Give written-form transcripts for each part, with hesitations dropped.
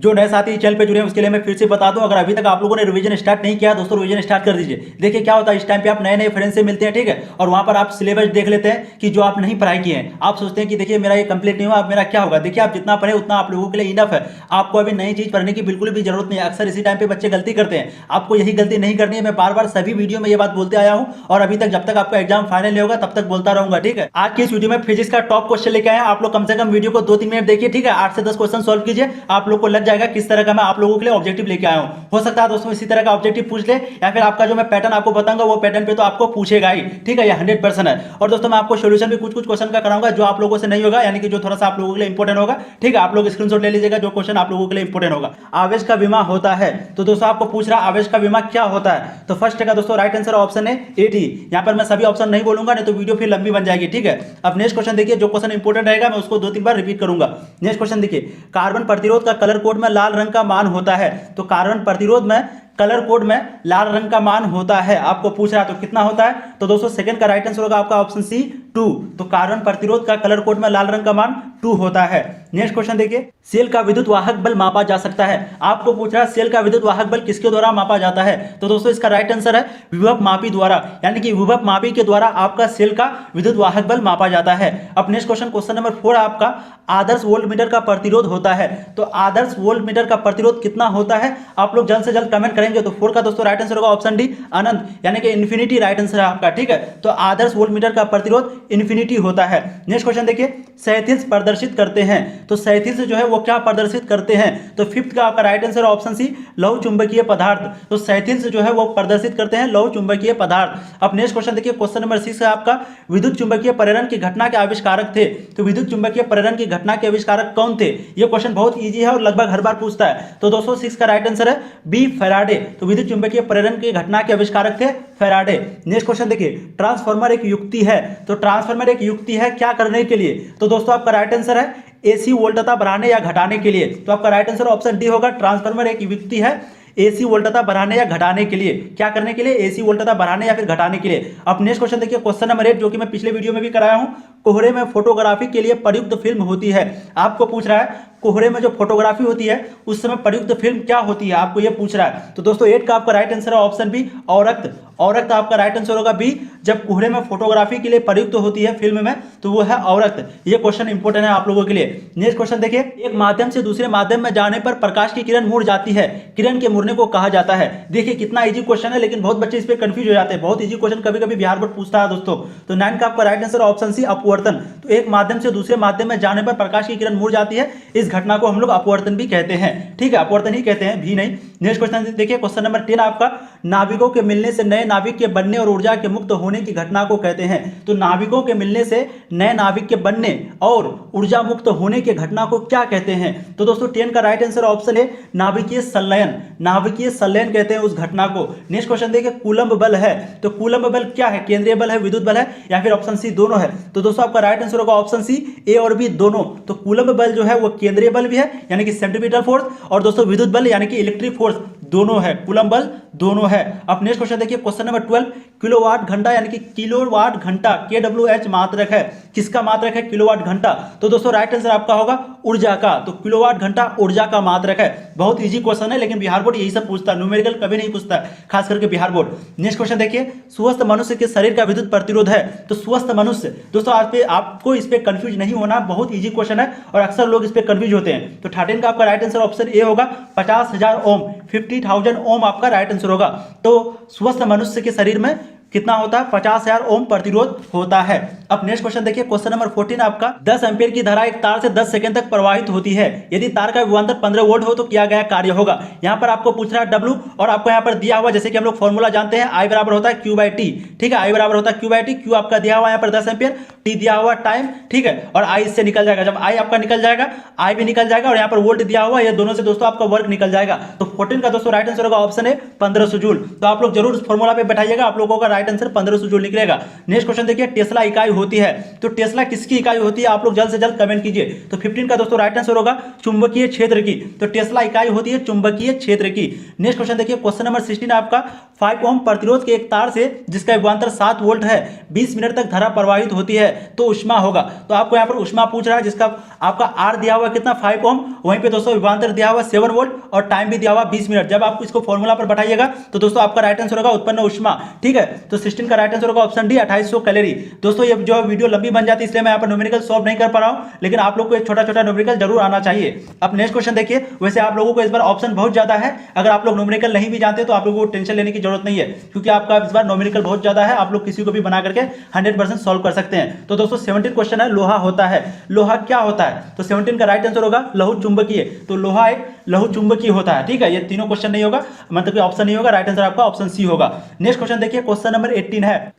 जो नए साथी चैनल पे जुड़े हैं उसके लिए मैं फिर से बता दूं, अगर अभी तक आप लोगों ने रिवीजन स्टार्ट नहीं किया दोस्तों रिवीजन स्टार्ट कर दीजिए। देखिए क्या होता है, इस टाइम पे आप नए नए फ्रेंड से मिलते हैं, ठीक है, और वहां पर आप सिलेबस देख लेते हैं कि जो आप नहीं पढ़ाई किए हैं। आप सोचते हैं कि देखिए मेरा ये कंप्लीट नहीं हुआ, अब मेरा क्या होगा। देखिए आप जितना पढ़े उतना आप लोगों के लिए इनफ है, आपको अभी नई चीज पढ़ने की बिल्कुल भी जरूरत नहीं है। अक्सर इसी टाइम पे बच्चे गलती करते हैं, आपको यही गलती नहीं करनी है। मैं बार बार सभी वीडियो में ये बात बोलते आया हूं और अभी तक जब तक आपका एग्जाम फाइनल नहीं होगा तब तक बोलता रहूंगा, ठीक है। आज की इस वीडियो में फिजिक्स का टॉप क्वेश्चन लेके आए हैं। आप लोग कम से कम वीडियो को 2-3 मिनट देखिए, ठीक है। 8 से 10 क्वेश्चन सॉल्व कीजिए, आप लोग को लग जाएगा किस तरह का मैं आप लोगों के लिए ऑब्जेक्टिव लेके आया हूं। हो सकता है दोस्तों इसी तरह का ऑब्जेक्टिव पूछ ले, या फिर आपका जो मैं पैटर्न आपको बताऊंगा वो पैटर्न पे तो आपको पूछेगा ही, ठीक है। ये 100% है। और दोस्तों मैं आपको सोल्यूशन भी कुछ कुछ क्वेश्चन का कराऊंगा जो आप लोगों से नहीं होगा, यानी कि जो थोड़ा सा आप लोगों के लिए इंपॉर्टेंट होगा, ठीक है। आप लोग स्क्रीनशॉट ले लीजिएगा जो क्वेश्चन आप लोगों के लिए इंपॉर्टेंट होगा। आवेश का विमा होता है, तो दोस्तों आपको पूछ रहा आवेश का विमा क्या होता है। तो फर्स्ट का दोस्तों राइट आंसर ऑप्शन है ए डी। यहां पर मैं सभी ऑप्शन नहीं बोलूंगा, नहीं तो वीडियो फिर लंबी बन जाएगी, ठीक है। अब नेक्स्ट क्वेश्चन देखिए, जो क्वेश्चन इंपॉर्टेंट रहेगा मैं उसको 2-3 बार रिपीट करूंगा। नेक्स्ट क्वेश्चन देखिए, कार्बन प्रतिरोध का कलर कोड में लाल रंग का मान होता है। तो कार्बन प्रतिरोध में कलर कोड में लाल रंग का मान होता है, आपको पूछ रहा है तो कितना होता है। तो दोस्तों सेकंड का राइट आंसर होगा आपका ऑप्शन सी 2। तो कार्बन प्रतिरोध का कलर कोड में लाल रंग का मान 2 होता है। नेक्स्ट क्वेश्चन देखिए, सेल का विद्युत वाहक बल मापा जा सकता है। आपको पूछ रहा है सेल का विद्युत वाहक बल किसके द्वारा मापा जाता है। तो दोस्तों इसका राइट आंसर है विभव मापी द्वारा, यानी कि विभव मापी के द्वारा आपका सेल का विद्युत वाहक बल मापा जाता है। अब नेक्स्ट क्वेश्चन नंबर 4 आपका आदर्श वोल्टमीटर का प्रतिरोध होता है। तो आदर्श वोल्टमीटर का प्रतिरोध कितना होता है, आप लोग जल्द से जल्द कमेंट करेंगे। तो 4 का दोस्तों राइट आंसर होगा ऑप्शन डी अनंत, यानी कि इन्फिनिटी राइट आंसर है आपका, ठीक है। तो आदर्श वोल्टमीटर का प्रतिरोध इन्फिनिटी होता है। नेक्स्ट क्वेश्चन देखिए, क्षैतिज प्रदर्शित करते हैं। तो क्षैतिज जो है वो क्या प्रदर्शित करते हैं। तो 5th का आपका राइट आंसर ऑप्शन सी लौह चुंबकीय पदार्थ। तो क्षैतिज जो है वो प्रदर्शित करते हैं लौह चुंबकीय पदार्थ। अब नेक्स्ट क्वेश्चन देखिए, क्वेश्चन नंबर 6 है आपका विद्युत चुंबकीय प्रेरण की घटना के आविष्कारक थे। तो विद्युत चुंबकीय प्रेरण की घटना के आविष्कारक कौन थे। ये क्वेश्चन बहुत ईजी है और लगभग हर बार पूछता है। तो दोस्तों 6 का राइट आंसर है बी फैराडे। तो विद्युत चुंबकीय प्रेरण की घटना के आविष्कारक थे फैराडे। नेक्स्ट क्वेश्चन देखिए, ट्रांसफार्मर एक युक्ति है। तो ट्रांसफार्मर एक युक्ति है क्या करने के लिए। तो दोस्तों आपका राइट आंसर है एसी वोल्टता बढ़ाने या घटाने के लिए। तो आपका राइट आंसर ऑप्शन डी होगा, ट्रांसफार्मर एक युक्ति है एसी वोल्टता बढ़ाने या घटाने के लिए। क्या करने के लिए, एसी वोल्टता बढ़ाने या फिर घटाने के लिए। अब नेक्स्ट क्वेश्चन देखिए, क्वेश्चन नंबर 8 जो कि मैं पिछले वीडियो में भी कराया हूं, कोहरे में फोटोग्राफी के लिए प्रयुक्त फिल्म होती है। आपको पूछ रहा है कोहरे में जो फोटोग्राफी होती है उस समय प्रयुक्त फिल्म क्या होती है, आपको ये पूछ रहा है। तो दोस्तों 8 का आपका राइट आंसर है ऑप्शन बी औरक्त। औरत आपका राइट आंसर होगा बी। जब कोहरे में फोटोग्राफी के लिए प्रयुक्त होती है फिल्म में तो वो है औरत। ये क्वेश्चन इंपॉर्टेंट है आप लोगों के लिए। नेक्स्ट क्वेश्चन देखिए, एक माध्यम से दूसरे माध्यम में जाने पर प्रकाश की किरण मुड़ जाती है, किरण के मुड़ने को कहा जाता है। देखिए कितना इजी क्वेश्चन है, लेकिन बहुत बच्चे इस पे कंफ्यूज हो जाते हैं। बहुत इजी क्वेश्चन कभी कभी बिहार बोर्ड पूछता है दोस्तों। तो 9 का आपका राइट आंसर ऑप्शन सी अपवर्तन। तो एक माध्यम से दूसरे माध्यम में जाने पर प्रकाश की किरण मुड़ जाती है, इस घटना को हम लोग अपवर्तन भी कहते हैं, ठीक है। अपवर्तन ही कहते हैं, भी नहीं। नेक्स्ट क्वेश्चन देखिए, क्वेश्चन नंबर 10 आपका नाविकों के मिलने से नए नाविक के बनने और ऊर्जा के मुक्त होने की घटना को कहते हैं। तो नाविकों के मिलने से नए नाविक के बनने और ऊर्जा मुक्त होने की घटना को क्या कहते हैं। तो दोस्तों 10 का राइट आंसर ऑप्शन है नाभिकीय संलयन। नाभिकीय संलयन कहते हैं उस घटना को। नेक्स्ट क्वेश्चन देखिए, कूलम्ब बल है। तो कूलम्ब बल क्या है, केंद्रीय बल है, विद्युत बल है, या फिर ऑप्शन सी दोनों है। तो दोस्तों आपका राइट आंसर होगा ऑप्शन सी ए और बी दोनों। तो कूलम्ब बल जो है वो केंद्रीय बल भी है यानी कि सेंट्रीपिटल फोर्स, और दोस्तों विद्युत बल यानी कि इलेक्ट्रिक फोर्स दोनों है, कूलम्ब बल दोनों है। अब नेक्स्ट क्वेश्चन देखिए, क्वेश्चन नंबर 12 किलोवाट घंटा यानी कि किलोवाट घंटा KWH मात्रक है, किसका मात्रक है, किलोवाट घंटा। तो दोस्तों राइट आंसर आपका होगा ऊर्जा का। तो किलोवाट घंटा ऊर्जा का मात्रक है। बहुत इजी क्वेश्चन है, लेकिन बिहार बोर्ड यही सब पूछता है, न्यूमेरिकल कभी नहीं पूछता है, खास करके बिहार बोर्ड। नेक्स्ट क्वेश्चन देखिए, स्वस्थ मनुष्य के शरीर का विद्युत प्रतिरोध है। तो स्वस्थ मनुष्य दोस्तों आज पे आपको इस पे कंफ्यूज नहीं होना, बहुत इजी क्वेश्चन है और अक्सर लोग इस पे कंफ्यूज होते हैं। तो 13 का आपका राइट आंसर ऑप्शन ए होगा 50,000 ओम, 50,000 ओम आपका राइट आंसर होगा। तो स्वस्थ मनुष्य के शरीर में कितना होता है, 50,000 ओम प्रतिरोध होता है। अब नेक्स्ट क्वेश्चन देखिए, क्वेश्चन नंबर 14 आपका 10 एम्पीयर की धारा एक तार से 10 सेकंड तक प्रवाहित होती है। यदि तार का विभवांतर 15 वोल्ट हो तो किया गया कार्य होगा। यहाँ पर आपको पूछ रहा है W, और आपको यहाँ पर दिया हुआ जैसे कि हम लोग फॉर्मूला जानते हैं I बराबर होता है Q/T, ठीक है। I बराबर होता है Q/T, Q आपका दिया हुआ यहाँ पर 10 एम्पीयर, T दिया हुआ टाइम, ठीक है, और I इससे निकल जाएगा। जब I आपका निकल जाएगा, I भी निकल जाएगा और यहाँ पर वोल्ट दिया हुआ, ये दोनों से दोस्तों आपका वर्क निकल जाएगा। तो 14 का दोस्तों राइट आंसर होगा ऑप्शन है 1500 जूल। तो आप लोग जरूर इस फॉर्मूला पे बैठाइएगा, आप लोगों का राइट आंसर 1500 जूल निकलेगा। नेक्स्ट क्वेश्चन देखिए, टेस्ला इकाई होती है। तो टेस्ला किसकी इकाई होती है, आप लोग जल्द से जल्द कमेंट कीजिए। तो 15 का दोस्तों राइट आंसर होगा चुंबकीय क्षेत्र की। तो टेस्ला इकाई होती है चुंबकीय क्षेत्र की। नेक्स्ट क्वेश्चन देखिए, क्वेश्चन नंबर 16 आपका 5 ओम प्रतिरोध के एक तार से जिसका विभवांतर 7 वोल्ट है 20 मिनट तक धारा प्रवाहित होती है तो ऊष्मा होगा। तो आपको यहाँ पर ऊष्मा पूछ रहा है जिसका आपका आर दिया हुआ कितना 5 ओम, वहीं पे दोस्तों विभवांतर दिया हुआ 7 वोल्ट और टाइम भी दिया हुआ 20 मिनट। जब आप इसको फॉर्मूला पर बैठाइएगा तो दोस्तों आपका राइट आंसर होगा उत्पन्न ऊष्मा। ठीक है, तो 16 का राइट आंसर होगा ऑप्शन डी 2800 कैलोरी। दोस्तों ये जो वीडियो लंबी बन जाती है इसलिए मैं यहाँ पर न्यूमेरिकल सॉल्व नहीं कर पा रहा हूँ, लेकिन आप लोग को एक छोटा छोटा न्यूमेरिकल जरूर आना चाहिए। अब नेक्स्ट क्वेश्चन देखिए, वैसे आप लोगों को इस बार ऑप्शन बहुत ज्यादा है, अगर आप लोग न्यूमेरिकल नहीं भी जानते तो आप लोगों को टेंशन लेने की जरूरत नहीं है, क्योंकि आपका इस बार न्यूमेरिकल बहुत ज्यादा है, आप लोग किसी को भी बना करके 100% सॉल्व कर सकते हैं। तो दोस्तों 17 क्वेश्चन है, लोहा होता है, लोहा क्या होता है? तो 17 का राइट आंसर होगा लौह चुंबकीय। तो लोहा एक लौह चुंबकीय होता है। ठीक है, ये तीनों क्वेश्चन नहीं होगा, मतलब कि ऑप्शन नहीं होगा, राइट आंसर आपका ऑप्शन सी होगा। नेक्स्ट क्वेश्चन देखिए, क्वेश्चन नंबर 18 है,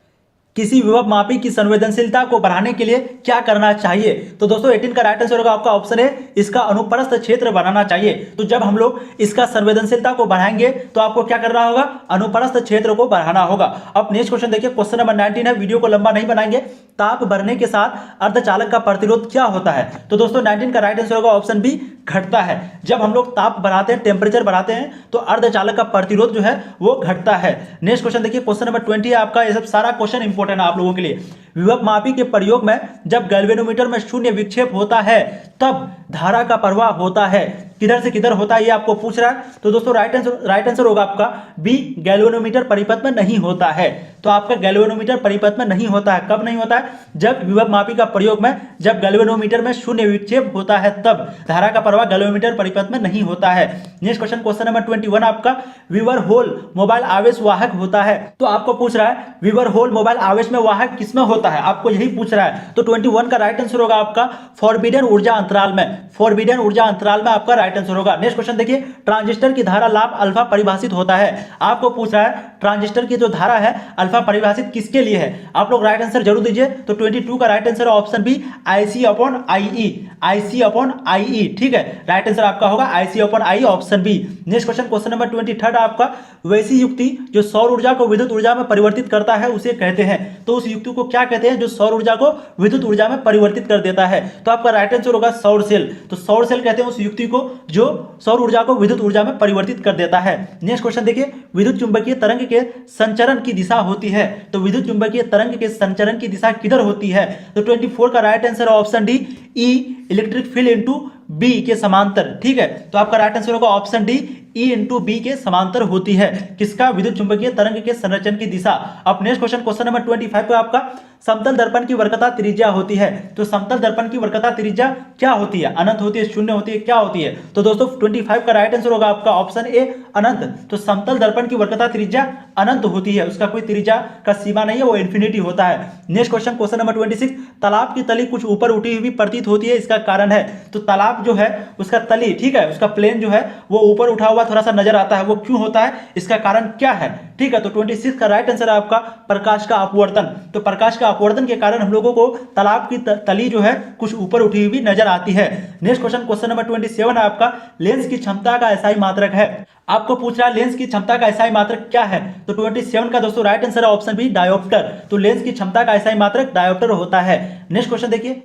किसी विभव मापी की संवेदनशीलता को बढ़ाने के लिए क्या करना चाहिए? तो दोस्तों 18 का राइट आंसर होगा आपका ऑप्शन है, इसका अनुप्रस्थ क्षेत्र बढ़ाना चाहिए। तो जब हम लोग इसका संवेदनशीलता को बढ़ाएंगे तो आपको क्या करना होगा? अनुप्रस्थ क्षेत्र को बढ़ाना होगा। अब नेक्स्ट क्वेश्चन देखिए, क्वेश्चन नंबर 19 है, वीडियो को लंबा नहीं बनाएंगे। ताप बढ़ने के साथ अर्धचालक का प्रतिरोध क्या होता है? तो दोस्तों 19 का राइट आंसर होगा ऑप्शन बी, घटता है। जब हम लोग ताप बढ़ाते हैं, टेम्परेचर बढ़ाते हैं तो अर्धचालक का प्रतिरोध जो है वो घटता है। नेक्स्ट क्वेश्चन देखिए, क्वेश्चन नंबर 20 है आपका, ये सब सारा क्वेश्चन इंपॉर्टेंट है आप लोगों के लिए। विभव मापी के प्रयोग में जब गैल्वेनोमीटर में शून्य विक्षेप होता है तब धारा का प्रवाह होता है, किधर से किधर होता है ये आपको पूछ रहा है। तो दोस्तों राइट आंसर होगा आपका बी, गैल्वेनोमीटर परिपथ में नहीं होता है। तो आपका गैल्वेनोमीटर परिपथ में नहीं होता है, कब नहीं होता है? जब विभव मापी का प्रयोग में जब गैल्वेनोमीटर में शून्य विक्षेप होता है तब धारा का प्रवाह गैल्वेनोमीटर परिपथ में नहीं होता है। नेक्स्ट क्वेश्चन, क्वेश्चन नंबर 21 आपका, विवर होल मोबाइल आवेश वाहक होता है। तो आपको पूछ रहा है विवर होल मोबाइल आवेश में वाहक किसमें होता है, आपको यही पूछ रहा है। तो 21 का राइट आंसर होगा आपका फॉरबिडन ऊर्जा अंतराल में, फॉरबिडन ऊर्जा अंतराल में आपका राइट आंसर होगा। नेक्स्ट क्वेश्चन देखिए, ट्रांजिस्टर की धारा लाभ अल्फा परिभाषित होता है। आपको पूछ रहा है ट्रांजिस्टर की जो धारा है अल्फा परिभाषित किसके लिए है? आप लोग राइट आंसर जरूर दीजिए। तो 22 का right answer option B, IC/IE, IC/IE। ठीक है, राइट आंसर आपका होगा IC/IE option B. Next question, question number 23 आपका, वैसी युक्ति जो सौर ऊर्जा को विद्युत ऊर्जा में परिवर्तित करता है उसे कहते हैं। तो उस युक्ति को क्या कहते हैं जो सौर ऊर्जा को विद्युत ऊर्जा में परिवर्तित कर देता है? तो आपका राइट आंसर होगा सौर सेल। तो सौर सेल कहते हैं उस युक्ति को जो सौर ऊर्जा को विद्युत ऊर्जा में परिवर्तित कर देता है। नेक्स्ट क्वेश्चन देखिए, विद्युत चुंबकीय तरंग के संचरण की दिशा होती है। तो विद्युत चुंबकीय तरंग के संचरण की दिशा किधर होती है? तो 24 का right answer option D, E electric field into B के समांतर। ठीक है, तो आपका राइट आंसर होगा option D, E into B के समांतर होती है। किसका? विद्युत चुंबकीय तरंग के संरचन की दिशा। अब नेक्स्ट क्वेश्चन, क्वेश्चन नंबर 25 पे आपका, समतल दर्पण की वर्कता त्रिज्या होती है। तो समतल दर्पण की वर्कता त्रिज्या क्या होती है? अनंत होती है, शून्य होती है, क्या होती है? तो दोस्तों 25 का राइट आंसर होगा आपका ऑप्शन ए, अनंत। तो समतल दर्पण की वर्कता त्रिज्या अनंत होती है, उसका कोई त्रिज्या का सीमा नहीं है, वो इन्फिनिटी होता है। नेक्स्ट क्वेश्चन, क्वेश्चन नंबर 26, तालाब की तली कुछ ऊपर उठी हुई प्रतीत होती है, इसका कारण है? तो तालाब जो है उसका तली, ठीक है, उसका प्लेन जो है वो ऊपर उठा हुआ थोड़ा सा नजर आता है, वो क्यों होता है, इसका कारण क्या है? ठीक है, तो 26 का राइट आंसर है आपका प्रकाश का अपवर्तन। तो प्रकाश का अपवर्तन के कारण हम लोगों को तालाब की तली जो है कुछ ऊपर उठी हुई नजर आती है। नेक्स्ट क्वेश्चन, क्वेश्चन नंबर 27 है आपका, लेंस की क्षमता का एसआई मात्रक है। आपको पूछ रहा है लेंस की क्षमता का एसआई मात्रक क्या है? तो 27 का दोस्तों राइट आंसर है ऑप्शन बी, डायोप्टर। तो लेंस की क्षमता का एसआई मात्रक डायोप्टर होता है। नेक्स्ट क्वेश्चन देखिए,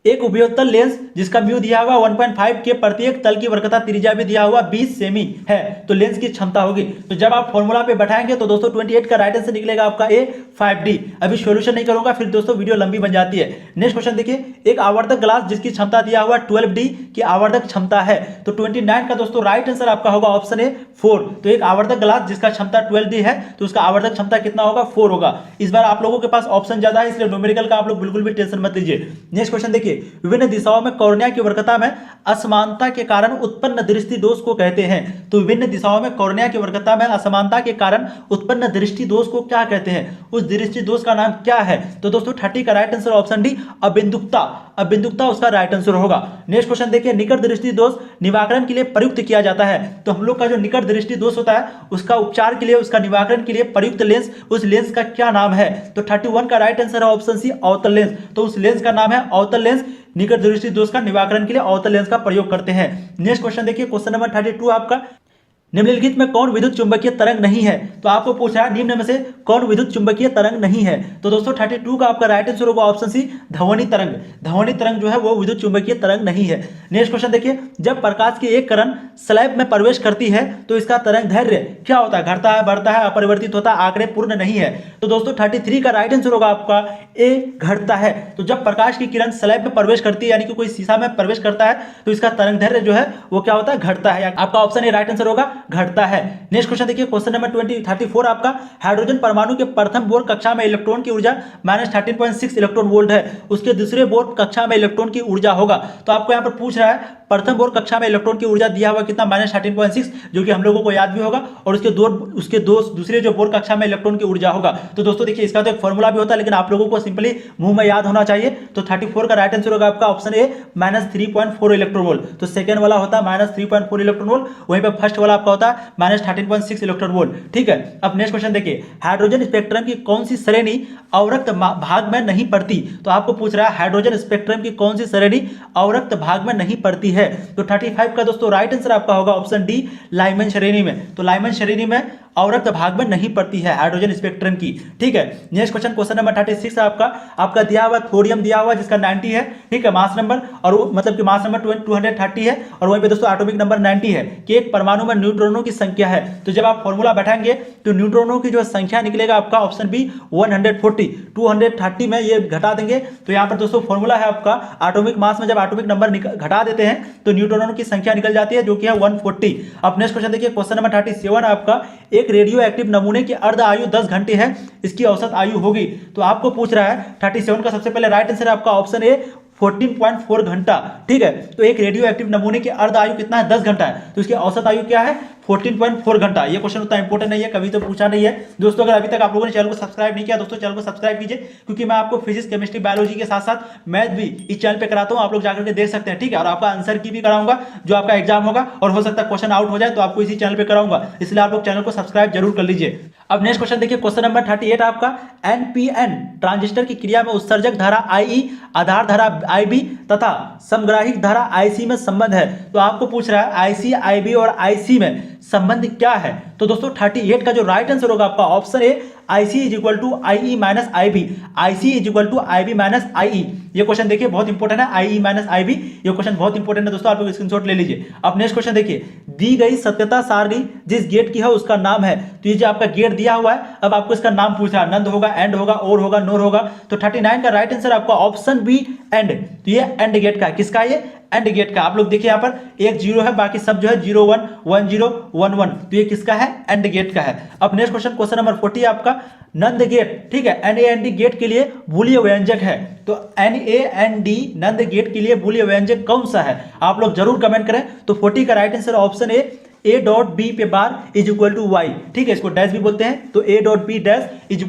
एक उपयोगतल लेंस जिसका म्यू दिया हुआ 1.5 के प्रत्येक तल की वर्कता त्रिज्या भी दिया हुआ 20 सेमी है, तो लेंस की क्षमता होगी। तो जब आप फॉर्मूला पे बैठाएंगे तो दोस्तों 28 का राइट आंसर निकलेगा आपका ए, 5D। अभी सॉल्यूशन नहीं करूंगा, फिर दोस्तों वीडियो लंबी बन जाती है। नेक्स्ट क्वेश्चन देखिए, एक आवर्धक ग्लास जिसकी क्षमता दिया हुआ 12D की आवर्धक क्षमता है। तो 29 का दोस्तों राइट आंसर आपका होगा ऑप्शन ए, 4। तो एक आवर्धक ग्लास जिसका क्षमता 12D है तो उसका आवर्धक क्षमता कितना होगा? 4 होगा। इस बार आप लोगों के पास ऑप्शन ज्यादा है, इसलिए न्यूमेरिकल का आप लोग बिल्कुल भी टेंशन मत लीजिए। नेक्स्ट क्वेश्चन देखिए, विभिन्न दिशाओं में कॉर्निया की वर्कता में असमानता के कारण उत्पन्न दृष्टि दोष को कहते हैं। तो विभिन्न दिशाओं में कॉर्निया की वर्कता में असमानता के कारण उत्पन्न दृष्टि दोष को क्या कहते हैं? उस दृष्टि दोष का नाम क्या है? तो दोस्तों 30 का राइट आंसर ऑप्शन डी, अबिंदुकता। अबिंदुकता उसका राइट आंसर होगा। नेक्स्ट क्वेश्चन देखिए, निकट दृष्टि दोष निवारण के लिए प्रयुक्त किया जाता है। तो हम लोग का जो निकट दृष्टि दोष होता है उसका उपचार के लिए, उसका निवारण के लिए प्रयुक्त लेंस, उस लेंस का क्या नाम है? तो 31 का राइट आंसर है ऑप्शन सी, अवतल लेंस। तो उस लेंस का नाम है अवतल लेंस। निकट दृष्टि दोष का निवारण के लिए अवतल लेंस का प्रयोग करते हैं। नेक्स्ट क्वेश्चन देखिए, क्वेश्चन नंबर 32 आपका, निम्नलिखित में कौन विद्युत चुंबकीय तरंग नहीं है? तो आपको पूछ रहा है निम्न में से कौन विद्युत चुंबकीय तरंग नहीं है? तो दोस्तों 32 का आपका राइट आंसर होगा ऑप्शन सी, ध्वनि तरंग। ध्वनि तरंग जो है वो विद्युत चुंबकीय तरंग नहीं है। नेक्स्ट क्वेश्चन देखिए, जब प्रकाश की एक किरण स्लैब में प्रवेश करती है तो इसका तरंग दैर्ध्य क्या होता है? घटता है, बढ़ता है, अपरिवर्तित होता है, आंकड़े पूर्ण नहीं है। तो दोस्तों 33 का राइट आंसर होगा आपका ए, घटता है। तो जब प्रकाश की किरण स्लैब में प्रवेश करती है यानी कि कोई शीशा में प्रवेश करता है तो इसका तरंग दैर्ध्य जो है वो क्या होता है? घटता है। आपका ऑप्शन ए राइट आंसर होगा, घटता है। नेक्स्ट क्वेश्चन देखिए, क्वेश्चन नंबर 34 आपका, हाइड्रोजन परमाणु के प्रथम बोर कक्षा में इलेक्ट्रॉन की ऊर्जा -13.6 इलेक्ट्रॉन वोल्ट है, उसके दूसरे बोर कक्षा में इलेक्ट्रॉन की ऊर्जा होगा। तो आपको यहाँ पर पूछ रहा है प्रथम बोर कक्षा में इलेक्ट्रॉन की ऊर्जा दिया हुआ कितना? -13.6, जो कि हम लोगों को याद भी होगा, और उसके दूसरे जो बोर कक्षा में इलेक्ट्रॉन की ऊर्जा होगा। तो दोस्तों देखिए इसका तो एक फॉर्मूला भी होता है, लेकिन आप लोगों को सिंपली मुंह में याद होना चाहिए। तो 34 का राइट आंसर होगा आपका ऑप्शन ए, -3.4 इलेक्ट्रॉन वोल्ट। तो सेकंड वाला होता है -3.4 इलेक्ट्रॉन वोल्ट, वहीं पे फर्स्ट वाला आपका होता है -13.6 इलेक्ट्रॉन वोल्ट। ठीक है, अब नेक्स्ट क्वेश्चन देखिए, हाइड्रोजन स्पेक्ट्रम की कौन सी श्रेणी अवरक्त भाग में नहीं पड़ती? तो आपको पूछ रहा है हाइड्रोजन स्पेक्ट्रम की कौन सी श्रेणी अवरक्त भाग में नहीं पड़ती है? तो 35 का दोस्तों राइट आंसर आपका होगा ऑप्शन डी, लाइमन श्रेणी में। तो लाइमन श्रेणी में अवरक्त भाग में नहीं पड़ती है हाइड्रोजन स्पेक्ट्रम की। ठीक है, नेक्स्ट क्वेश्चन, क्वेश्चन नंबर 36 आपका दिया हुआ थोरियम दिया हुआ जिसका 90 है। ठीक है, मास नंबर, और मतलब कि मास नंबर 230 है, और वहीं पे दोस्तों एटॉमिक नंबर 90 है कि एक परमाणु में न्यूट्रॉनों की संख्या है। तो जब आप फॉर्मूला बैठाएंगे तो न्यूट्रॉनों की जो संख्या निकलेगा आपका ऑप्शन बी 140, 230 में ये घटा देंगे। तो यहाँ पर दोस्तों फॉर्मूला है आपका एटॉमिक मास में जब एटॉमिक नंबर घटा देते हैं तो न्यूट्रॉनों की संख्या निकल जाती है, जो कि है 140। अब नेक्स्ट क्वेश्चन देखिए, क्वेश्चन नंबर 37 आपका, एक रेडियो एक्टिव नमूने की अर्ध आयु 10 घंटे है, इसकी औसत आयु होगी। तो आपको पूछ रहा है 37 का सबसे पहले राइट आंसर है आपका ऑप्शन ए, 14.4 घंटा। ठीक है, तो एक रेडियो एक्टिव नमूने की अर्ध आयु कितना है? 10 घंटा है, तो इसकी औसत आयु क्या है? 14.4 घंटा। ये क्वेश्चन उतना इंपॉर्टेंट नहीं है, कभी तो पूछा नहीं है। दोस्तों अगर अभी तक आप लोगों ने चैनल को सब्सक्राइब नहीं किया, दोस्तों चैनल को सब्सक्राइब कीजिए, क्योंकि मैं आपको फिजिक्स, केमिस्ट्री, बायोलॉजी के साथ साथ मैथ भी इस चैनल पे कराता हूं, आप लोग जाकर के देख सकते हैं। ठीक है, और आपका आंसर की भी कराऊंगा जो आपका एग्जाम होगा, और हो सकता है क्वेश्चन आउट हो जाए तो आपको इसी चैनल पे कराऊंगा, इसलिए आप लोग चैनल को सब्सक्राइब जरूर कर लीजिए। अब नेक्स्ट क्वेश्चन देखिए, क्वेश्चन नंबर 38 आपका, एनपीएन ट्रांजिस्टर की क्रिया में उत्सर्जक धारा आई, आधार धारा आईबी तथा समग्राहिक धारा आईसी में संबंध है। तो आपको पूछ रहा है आईसी, आईबी और आईसी में संबंध क्या है? तो दोस्तों 38 का जो राइट आंसर होगा आपका option A, IC = IE - IB, IC = IB - IE। ये क्वेश्चन देखिए बहुत इंपॉर्टेंट है, IE - IB, ये क्वेश्चन बहुत इंपॉर्टेंट है दोस्तों, आप लोग स्क्रीनशॉट ले लीजिए। अब नेक्स्ट क्वेश्चन देखिए, दी गई सत्यता सारणी जिस गेट की है उसका नाम है। तो ये जो आपका गेट दिया हुआ है, अब आपको इसका नाम पूछ रहा है, नंद होगा, एंड होगा, और होगा, नोर होगा। तो 39 का राइट आंसर आपका ऑप्शन बी, एंड। तो ये एंड गेट का है, किसका? ये एंड गेट का। आप लोग देखिए यहाँ पर एक 0 है, बाकी सब जो है 0 1 1 0 1 1, तो ये किसका है? एंड गेट का है। अब नेक्स्ट क्वेश्चन, क्वेश्चन नंबर 40 आपका, नंद गेट, ठीक है, NAND गेट के लिए बूलियन व्यंजक है। तो NAND नंद गेट के लिए बूलियन व्यंजक कौन सा है? आप लोग जरूर कमेंट करें। तो 40 का right answer option A, A.B पे बार = Y। ठीक है, इसको डैश भी बोलते हैं, तो A.B डैश =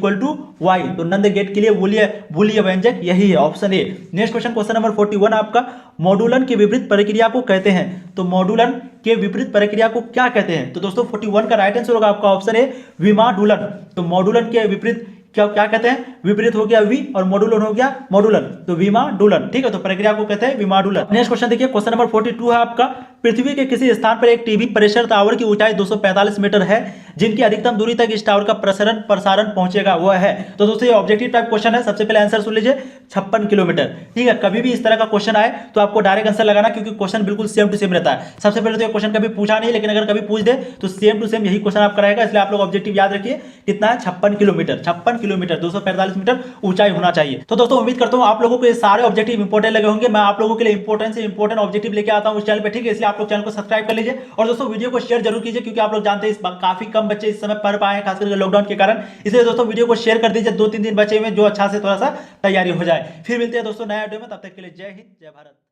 Y। तो नंद गेट के लिए बूलियन व्यंजक यही है, option A. Next question, question number 41 आपका, मॉड्यूलन की विपरीत प्रक्रिया को कहते हैं। तो मॉड्यूलन के विपरीत प्रक्रिया को क्या कहते हैं? तो दोस्तों 41 का राइट आंसर होगा आपका ऑप्शन ए, विमाडुलन। तो मॉड्यूलन के विपरीत क्या कहते हैं? विपरीत हो गया वि, और मॉड्यूलन हो गया मॉड्यूलन, तो विमाडुलन। ठीक है, तो प्रक्रिया को कहते हैं विमाडुलन। नेक्स्ट क्वेश्चन देखिए, क्वेश्चन नंबर 42 है आपका, पृथ्वी के किसी स्थान पर एक टीवी प्रेशर टावर की ऊंचाई 245 मीटर है, जिनकी अधिकतम दूरी तक इस टावर का प्रसारण पहुंचेगा वह है। तो दोस्तों ये ऑब्जेक्टिव टाइप क्वेश्चन है, सबसे पहले आंसर सुन लीजिए, 56 किलोमीटर। ठीक है, कभी भी इस तरह का क्वेश्चन आए तो आपको डायरेक्ट आंसर लगाना, क्योंकि क्वेश्चन बिल्कुल सेम टू सेम रहता है। सबसे पहले तो ये क्वेश्चन कभी पूछा नहीं, लेकिन अगर कभी पूछ दे तो सेम टू सेम यही क्वेश्चन आपका रहेगा, इसलिए आप लोग ऑब्जेक्टिव याद रखिए, कितना है? 56 किलोमीटर। 56 किलोमीटर 245 मीटर ऊंचाई होना चाहिए। तो दोस्तों उम्मीद करता हूं आप लोगों को ये सारे ऑब्जेक्टिव इंपॉर्टेंट लगे होंगे। मैं आप लोगों के लिए इंपॉर्टेंट से इंपॉर्टेंट ऑब्जेक्टिव लेके आता हूं इस चैनल पे। ठीक है, इसलिए आप लोग चैनल को सब्सक्राइब कर लीजिए, और दोस्तों वीडियो को शेयर जरूर कीजिए, क्योंकि आप लोग जानते हैं काफी कम बच्चे इस समय पढ़ पाए हैं, खासकर लॉकडाउन के कारण। इसलिए दोस्तों वीडियो को शेयर कर दीजिए, 2-3 दिन बचे में जो अच्छा से थोड़ा सा तैयारी हो जाए। फिर मिलते हैं दोस्तों नया वीडियो में, तब तक के लिए जय हिंद, जय भारत।